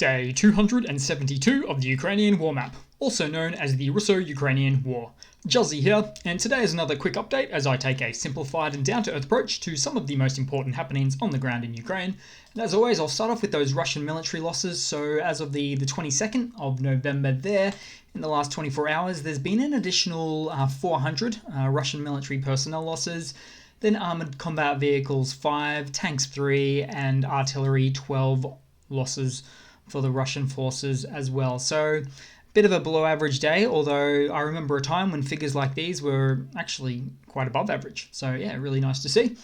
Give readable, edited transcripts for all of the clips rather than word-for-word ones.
Day 272 of the Ukrainian War Map, also known as the Russo-Ukrainian War. Juzzy here, and today is another quick update as I take a simplified and down-to-earth approach to some of the most important happenings on the ground in Ukraine. And as always, I'll start off with those Russian military losses. So as of the 22nd of November there, in the last 24 hours, there's been an additional 400 Russian military personnel losses. Then armoured combat vehicles 5, tanks 3, and artillery 12 losses for the Russian forces as well. So bit of a below average day, although I remember a time when figures like these were actually quite above average. So yeah, really nice to see.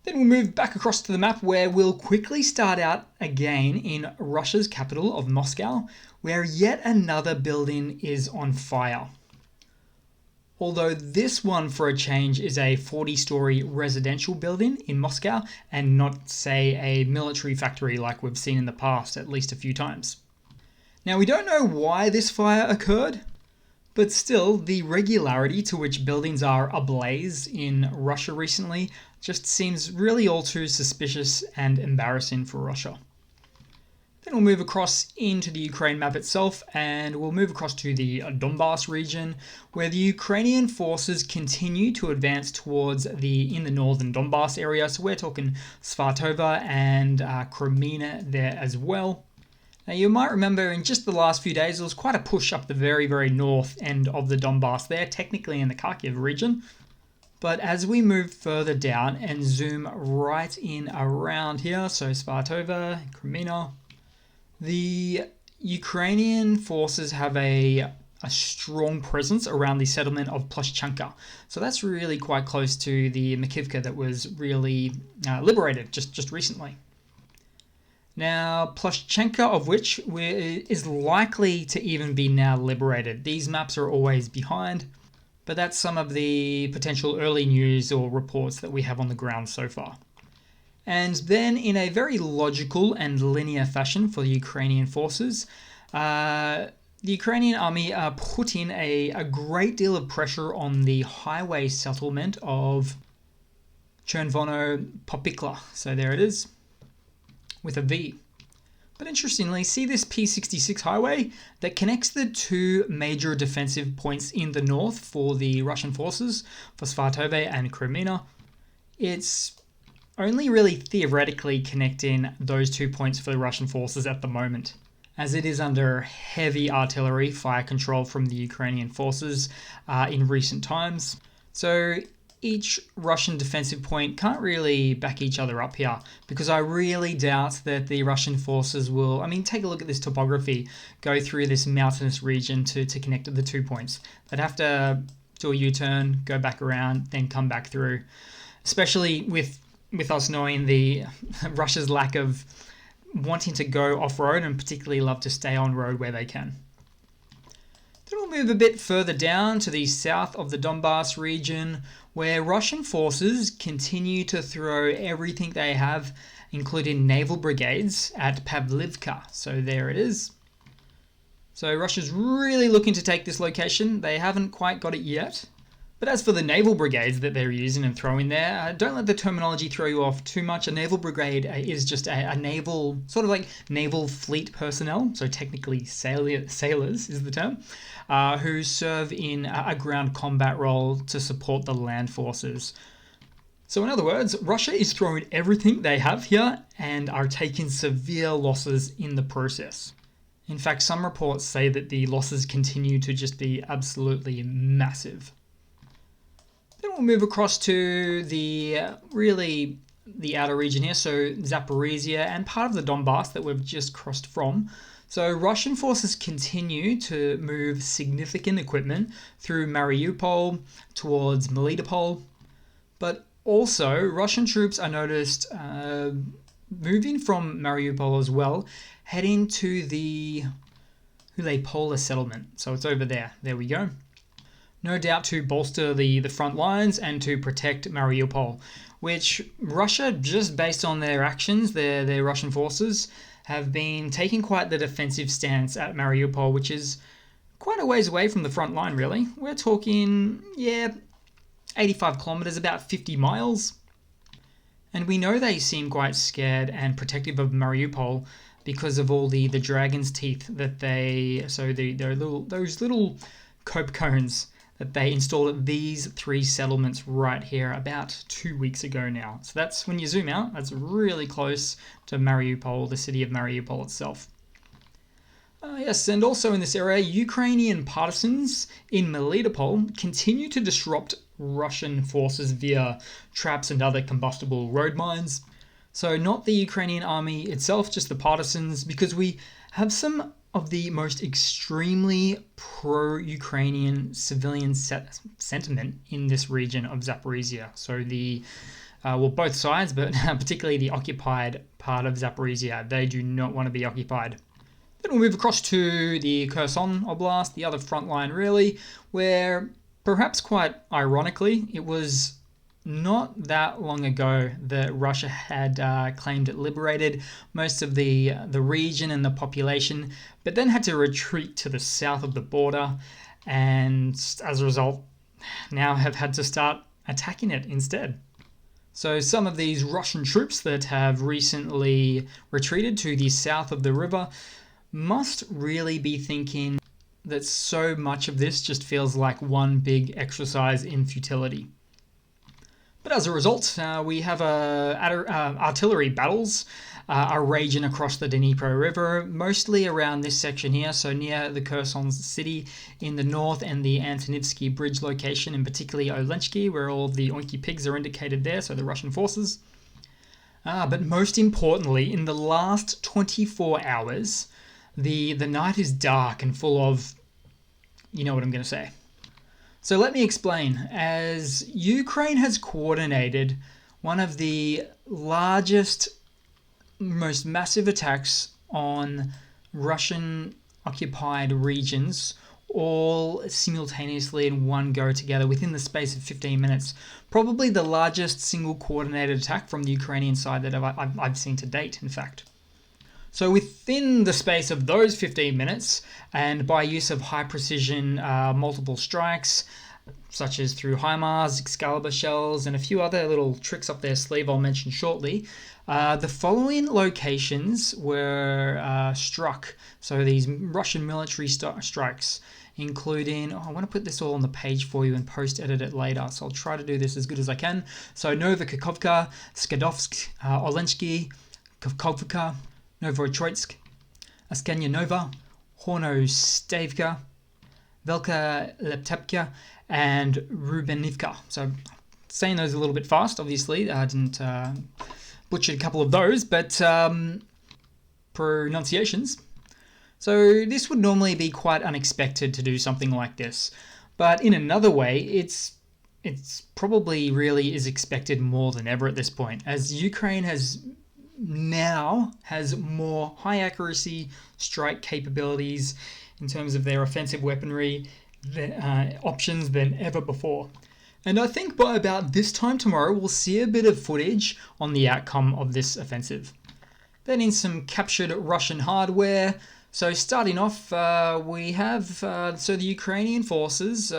Then we'll move back across to the map where we'll quickly start out again in Russia's capital of Moscow, where yet another building is on fire. Although this one, for a change, is a 40-story residential building in Moscow and not, say, a military factory like we've seen in the past at least a few times. Now, we don't know why this fire occurred, but still, the regularity to which buildings are ablaze in Russia recently just seems really all too suspicious and embarrassing for Russia. Then we'll move across into the Ukraine map itself, and we'll move across to the Donbass region, where the Ukrainian forces continue to advance towards the northern Donbass area. So we're talking Svatova and Crimea there as well. Now, you might remember in just the last few days, there was quite a push up the very, very north end of the Donbass there, technically in the Kharkiv region. But as we move further down and zoom right in around here, so Svatova, Crimea, the Ukrainian forces have a strong presence around the settlement of Ploshchanka. So that's really quite close to the Makivka that was really liberated just recently. Now, Ploshchanka, of which is likely to even be now liberated. These maps are always behind, but that's some of the potential early news or reports that we have on the ground so far. And then, in a very logical and linear fashion for the Ukrainian forces, the Ukrainian army are putting a great deal of pressure on the highway settlement of Chervono-Popikla. So there it is, with a V. But interestingly, see this P66 highway that connects the two major defensive points in the north for the Russian forces, for Svatove and Crimea. It's only really theoretically connecting those 2 points for the Russian forces at the moment, as it is under heavy artillery fire control from the Ukrainian forces in recent times. So each Russian defensive point can't really back each other up here, because I really doubt that the Russian forces will, take a look at this topography, go through this mountainous region to connect the 2 points. They'd have to do a U-turn, go back around, then come back through, especially with us knowing the Russia's lack of wanting to go off-road and particularly love to stay on road where they can. Then we'll move a bit further down to the south of the Donbass region, where Russian forces continue to throw everything they have, including naval brigades, at Pavlivka. So there it is. So Russia's really looking to take this location. They haven't quite got it yet. But as for the naval brigades that they're using and throwing there, don't let the terminology throw you off too much. A naval brigade is just a naval, sort of like naval fleet personnel, so technically sailors is the term, who serve in a ground combat role to support the land forces. So in other words, Russia is throwing everything they have here and are taking severe losses in the process. In fact, some reports say that the losses continue to just be absolutely massive. Then we'll move across to the outer region here, so Zaporizhia and part of the Donbass that we've just crossed from. So Russian forces continue to move significant equipment through Mariupol towards Melitopol, but also Russian troops are noticed moving from Mariupol as well, heading to the Hulepola settlement. So it's over there. There we go. No doubt to bolster the front lines and to protect Mariupol, which Russia, just based on their actions, their Russian forces, have been taking quite the defensive stance at Mariupol, which is quite a ways away from the front line, really. We're talking, 85 kilometers, about 50 miles. And we know they seem quite scared and protective of Mariupol because of all the dragon's teeth that those little cope cones that they installed at these 3 settlements right here about 2 weeks ago now. So that's, when you zoom out, that's really close to Mariupol, the city of Mariupol itself. Yes, and also in this area, Ukrainian partisans in Melitopol continue to disrupt Russian forces via traps and other combustible road mines. So not the Ukrainian army itself, just the partisans, because we have some of the most extremely pro-Ukrainian civilian sentiment in this region of Zaporizhia. So both sides, but particularly the occupied part of Zaporizhia, they do not want to be occupied. Then we'll move across to the Kherson Oblast, the other front line really, where perhaps quite ironically, it was not that long ago that Russia had claimed it liberated most of the region and the population, but then had to retreat to the south of the border, and as a result, now have had to start attacking it instead. So some of these Russian troops that have recently retreated to the south of the river must really be thinking that so much of this just feels like one big exercise in futility. But as a result, we have artillery battles are raging across the Dnipro River, mostly around this section here, so near the Kherson city in the north and the Antonivsky Bridge location, and particularly Olenchky, where all of the Oinky pigs are indicated there, so the Russian forces. But most importantly, in the last 24 hours, the night is dark and full of, you know what I'm going to say. So let me explain. As Ukraine has coordinated one of the largest, most massive attacks on Russian occupied regions, all simultaneously in one go together within the space of 15 minutes. Probably the largest single coordinated attack from the Ukrainian side that I've seen to date, in fact. So within the space of those 15 minutes, and by use of high precision multiple strikes, such as through HIMARS, Excalibur shells, and a few other little tricks up their sleeve I'll mention shortly, the following locations were struck. So these Russian military strikes, including, I want to put this all on the page for you and post-edit it later, so I'll try to do this as good as I can. So Novokakhovka, Skadovsk, Olenchky, Kakhovka, Novotroitsk, Askania Nova, Horno-Stavka, Velka Leptepka, and Rubenivka. So saying those a little bit fast, obviously. I didn't butcher a couple of those, but pronunciations. So this would normally be quite unexpected to do something like this. But in another way, it's probably really is expected more than ever at this point, as Ukraine has more high accuracy strike capabilities in terms of their offensive weaponry options than ever before. And I think by about this time tomorrow, we'll see a bit of footage on the outcome of this offensive. Then in some captured Russian hardware. So starting off, we have, so the Ukrainian forces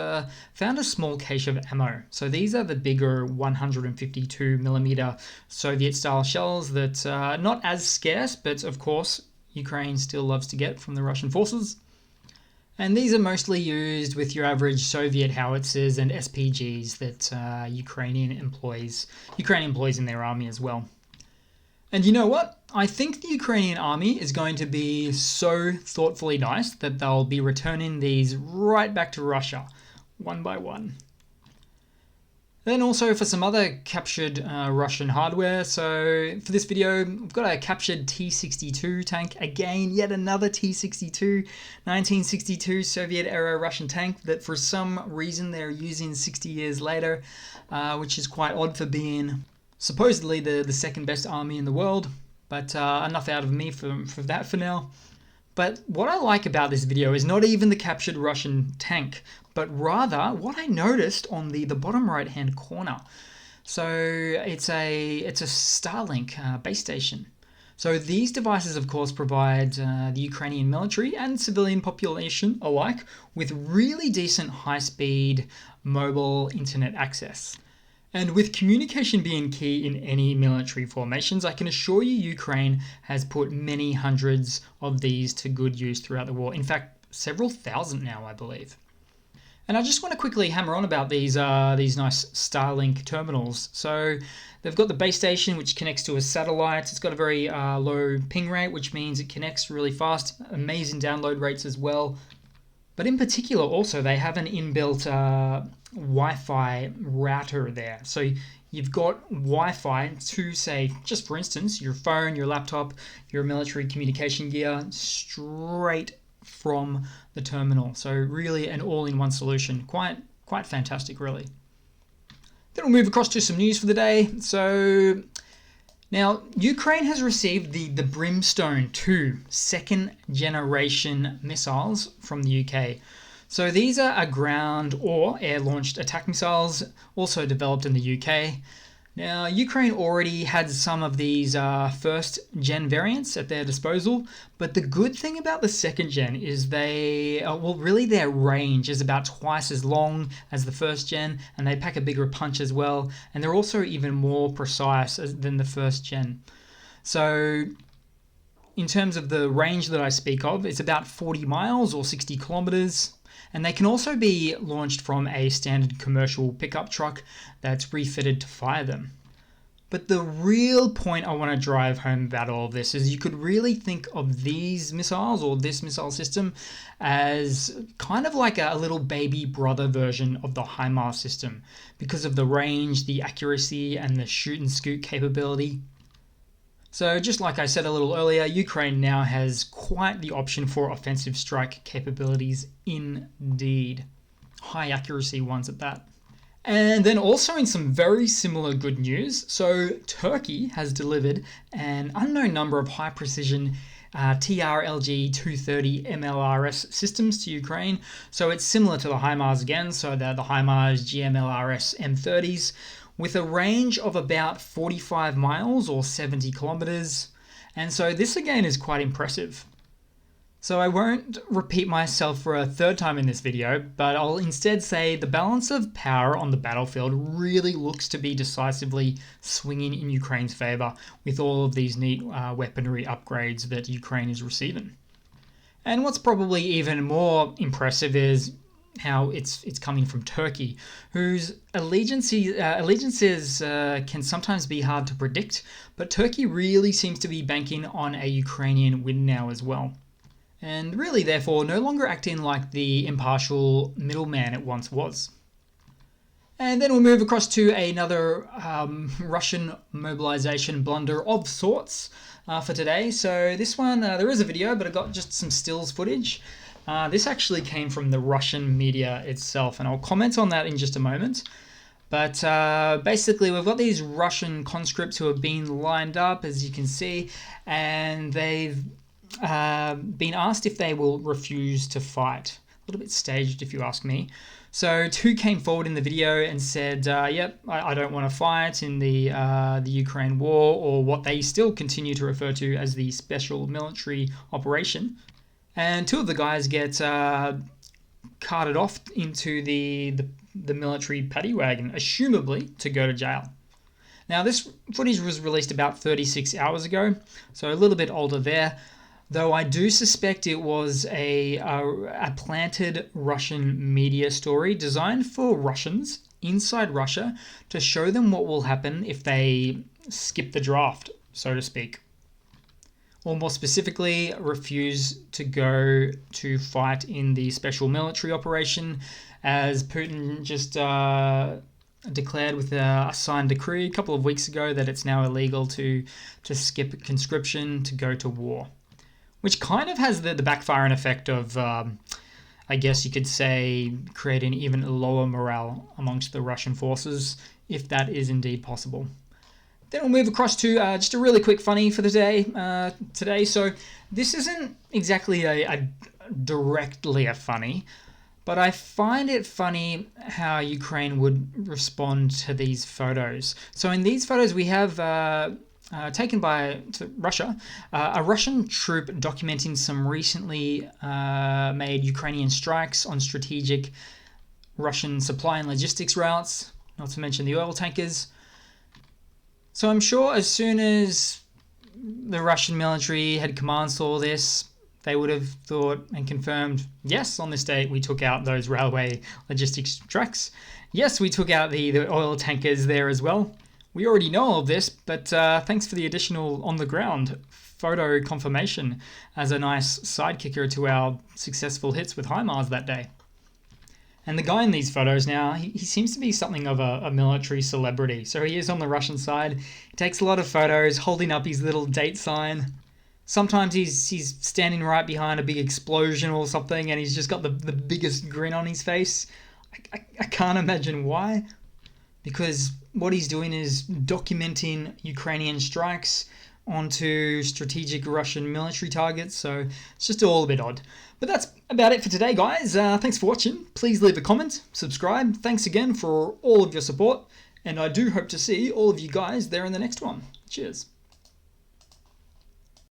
found a small cache of ammo. So these are the bigger 152mm Soviet-style shells that are not as scarce, but of course, Ukraine still loves to get from the Russian forces. And these are mostly used with your average Soviet howitzers and SPGs that Ukrainian employs in their army as well. And you know what? I think the Ukrainian army is going to be so thoughtfully nice that they'll be returning these right back to Russia, one by one. Then also for some other captured Russian hardware. So for this video, we've got a captured T-62 tank. Again, yet another T-62, 1962 Soviet-era Russian tank that for some reason they're using 60 years later, which is quite odd for being supposedly the second best army in the world. But enough out of me for that for now. But what I like about this video is not even the captured Russian tank, but rather what I noticed on the bottom right hand corner. So it's a Starlink base station. So these devices of course provide the Ukrainian military and civilian population alike with really decent high-speed mobile internet access. And with communication being key in any military formations, I can assure you Ukraine has put many hundreds of these to good use throughout the war. In fact, several thousand now, I believe. And I just want to quickly hammer on about these nice Starlink terminals. So they've got the base station, which connects to a satellite. It's got a very low ping rate, which means it connects really fast. Amazing download rates as well. But in particular, also, they have an inbuilt Wi-Fi router there. So you've got Wi-Fi to, say, just for instance, your phone, your laptop, your military communication gear, straight from the terminal. So really an all-in-one solution. Quite fantastic, really. Then we'll move across to some news for the day. So now Ukraine has received the Brimstone 2 second generation missiles from the UK. So these are ground or air-launched attack missiles, also developed in the UK. Now, Ukraine already had some of these first-gen variants at their disposal, but the good thing about the second-gen is really their range is about twice as long as the first-gen, and they pack a bigger punch as well, and they're also even more precise than the first-gen. So in terms of the range that I speak of, it's about 40 miles or 60 kilometers. And they can also be launched from a standard commercial pickup truck that's refitted to fire them. But the real point I want to drive home about all of this is you could really think of these missiles or this missile system as kind of like a little baby brother version of the HIMARS system because of the range, the accuracy, and the shoot and scoot capability. So just like I said a little earlier, Ukraine now has quite the option for offensive strike capabilities indeed. High accuracy ones at that. And then also in some very similar good news, so Turkey has delivered an unknown number of high precision TRLG 230 MLRS systems to Ukraine. So it's similar to the HIMARS again, so they're the HIMARS GMLRS M30s, with a range of about 45 miles or 70 kilometers. And so this again is quite impressive. So I won't repeat myself for a third time in this video, but I'll instead say the balance of power on the battlefield really looks to be decisively swinging in Ukraine's favor with all of these neat weaponry upgrades that Ukraine is receiving. And what's probably even more impressive is how it's coming from Turkey, whose allegiances can sometimes be hard to predict, but Turkey really seems to be banking on a Ukrainian win now as well. And really, therefore, no longer acting like the impartial middleman it once was. And then we'll move across to another Russian mobilization blunder of sorts for today. So this one, there is a video, but I got just some stills footage. This actually came from the Russian media itself, and I'll comment on that in just a moment. But basically, we've got these Russian conscripts who have been lined up, as you can see, and they've been asked if they will refuse to fight. A little bit staged, if you ask me. So two came forward in the video and said, yep, I don't want to fight in the Ukraine war, or what they still continue to refer to as the special military operation. And two of the guys get carted off into the military paddy wagon, assumably to go to jail. Now, this footage was released about 36 hours ago, so a little bit older there, though I do suspect it was a planted Russian media story designed for Russians inside Russia to show them what will happen if they skip the draft, so to speak. Or more specifically, refuse to go to fight in the special military operation, as Putin just declared with a signed decree a couple of weeks ago that it's now illegal to skip conscription to go to war. Which kind of has the backfiring effect of, I guess you could say, creating even lower morale amongst the Russian forces, if that is indeed possible. Then we'll move across to just a really quick funny for the day today. So this isn't exactly a directly a funny, but I find it funny how Ukraine would respond to these photos. So in these photos we have taken by Russia, a Russian troop documenting some recently made Ukrainian strikes on strategic Russian supply and logistics routes. not to mention the oil tankers. So I'm sure as soon as the Russian military had commands to all this, they would have thought and confirmed, yes, on this date we took out those railway logistics tracks. Yes, we took out the oil tankers there as well. We already know all of this, but thanks for the additional on-the-ground photo confirmation as a nice sidekicker to our successful hits with HIMARS that day. And the guy in these photos now, he seems to be something of a military celebrity. So he is on the Russian side. He takes a lot of photos holding up his little date sign. Sometimes he's standing right behind a big explosion or something and he's just got the biggest grin on his face. I can't imagine why. Because what he's doing is documenting Ukrainian strikes onto strategic Russian military targets, so it's just all a bit odd. But that's about it for today, guys. Thanks for watching. Please leave a comment, subscribe. Thanks again for all of your support, and I do hope to see all of you guys there in the next one. Cheers.